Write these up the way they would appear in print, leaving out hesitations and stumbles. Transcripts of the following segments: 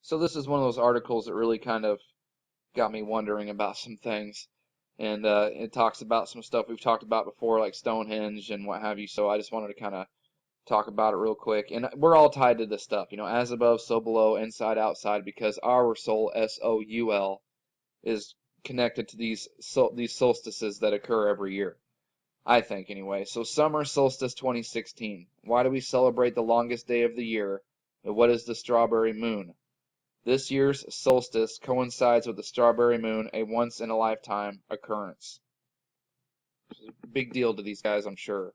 So this is one of those articles that really kind of got me wondering about some things. And it talks about some stuff we've talked about before, like Stonehenge and what have you. So I just wanted to kind of talk about it real quick. And we're all tied to this stuff, as above, so below, inside, outside, because our soul, soul, is connected to these solstices that occur every year. I think, anyway. So summer solstice 2016. Why do we celebrate the longest day of the year? And what is the strawberry moon? This year's solstice coincides with the strawberry moon, a once-in-a-lifetime occurrence. Big deal to these guys, I'm sure.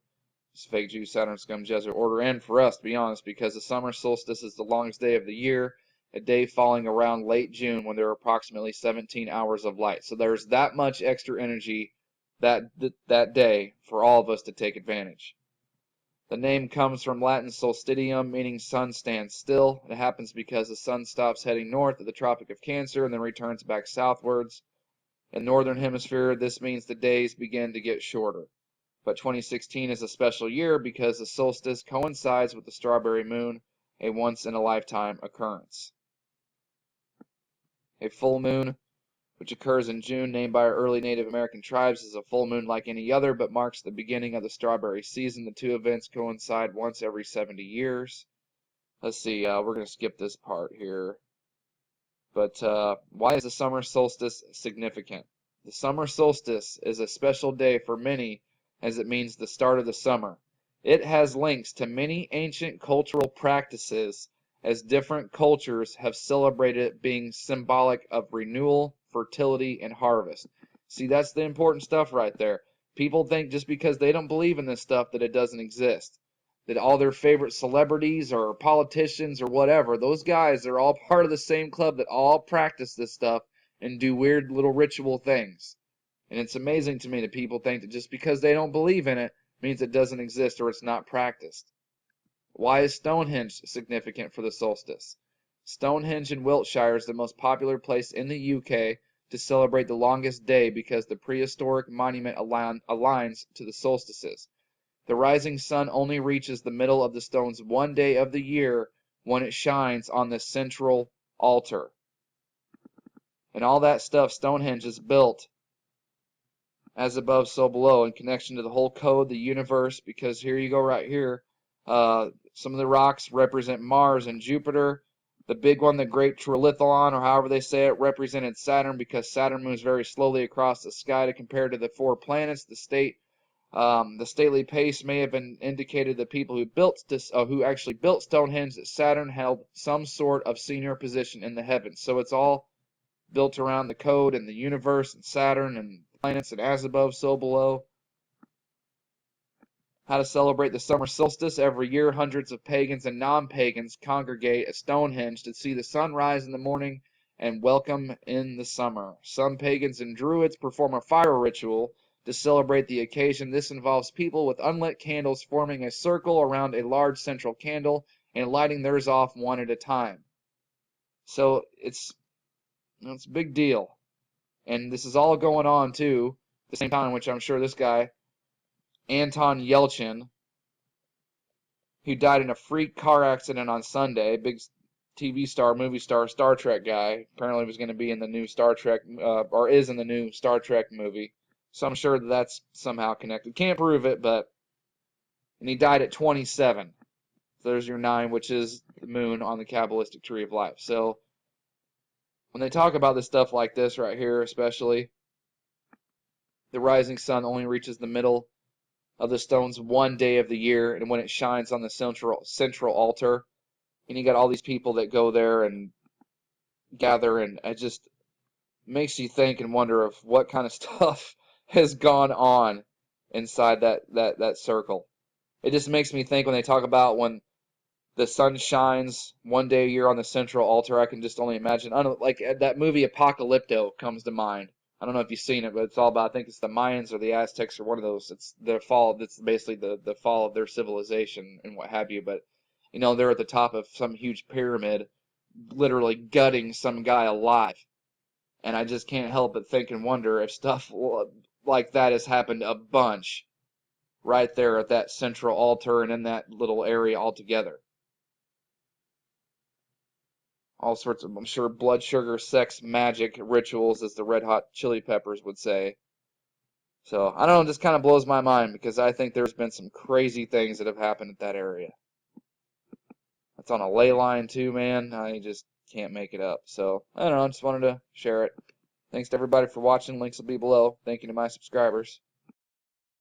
This fake Jew, Saturn, scum, Jesuit order, and for us, to be honest, because the summer solstice is the longest day of the year, a day falling around late June when there are approximately 17 hours of light. So there's that much extra energy that day for all of us to take advantage. The name comes from Latin solstitium, meaning sun stands still. It happens because the sun stops heading north at the Tropic of Cancer and then returns back southwards. In the northern hemisphere, this means the days begin to get shorter. But 2016 is a special year because the solstice coincides with the strawberry moon, a once-in-a-lifetime occurrence. A full moon, which occurs in June, named by our early Native American tribes, is a full moon like any other, but marks the beginning of the strawberry season. The two events coincide once every 70 years. Let's see, we're going to skip this part here. But why is the summer solstice significant? The summer solstice is a special day for many as it means the start of the summer. It has links to many ancient cultural practices as different cultures have celebrated it being symbolic of renewal, fertility, and harvest. See, that's the important stuff right there. People think just because they don't believe in this stuff that it doesn't exist. That all their favorite celebrities or politicians or whatever, those guys, they're all part of the same club that all practice this stuff and do weird little ritual things. And it's amazing to me that people think that just because they don't believe in it means it doesn't exist or it's not practiced. Why is Stonehenge significant for the solstice? Stonehenge in Wiltshire is the most popular place in the UK to celebrate the longest day because the prehistoric monument aligns to the solstices. The rising sun only reaches the middle of the stones one day of the year when it shines on the central altar. And all that stuff, Stonehenge is built as above, so below, in connection to the whole code, the universe, because here you go right here. Some of the rocks represent Mars and Jupiter. The big one, the Great Trilithon, or however they say it, represented Saturn because Saturn moves very slowly across the sky to compare to the four planets. The stately pace may have been indicated the people who actually built Stonehenge that Saturn held some sort of senior position in the heavens. So it's all built around the code and the universe and Saturn and planets and as above, so below. How to celebrate the summer solstice. Every year, hundreds of pagans and non-pagans congregate at Stonehenge to see the sun rise in the morning and welcome in the summer. Some pagans and druids perform a fire ritual to celebrate the occasion. This involves people with unlit candles forming a circle around a large central candle and lighting theirs off one at a time. So it's a big deal. And this is all going on, too, at the same time, which I'm sure this guy, Anton Yelchin, who died in a freak car accident on Sunday, big TV star, movie star, Star Trek guy, apparently was going to be in the new Star Trek, or is in the new Star Trek movie. So I'm sure that's somehow connected. Can't prove it, and he died at 27. So there's your 9, which is the moon on the Kabbalistic tree of life. So when they talk about this stuff like this right here, especially, the rising sun only reaches the middle of the stones one day of the year, and when it shines on the central altar, and you got all these people that go there and gather, and it just makes you think and wonder of what kind of stuff has gone on inside that circle. It just makes me think when they talk about when the sun shines one day a year on the central altar. I can just only imagine. I don't know, like that movie Apocalypto comes to mind. I don't know if you've seen it, but it's all about, I think it's the Mayans or the Aztecs or one of those. It's the fall. It's basically the fall of their civilization and what have you. But they're at the top of some huge pyramid, literally gutting some guy alive. And I just can't help but think and wonder if stuff like that has happened a bunch right there at that central altar and in that little area altogether. all sorts of, I'm sure, blood sugar, sex, magic rituals, as the Red Hot Chili Peppers would say. So, I don't know, it just kind of blows my mind because I think there's been some crazy things that have happened at that area. It's on a ley line too, man. I just can't make it up. So, I don't know, I just wanted to share it. Thanks to everybody for watching. Links will be below. Thank you to my subscribers.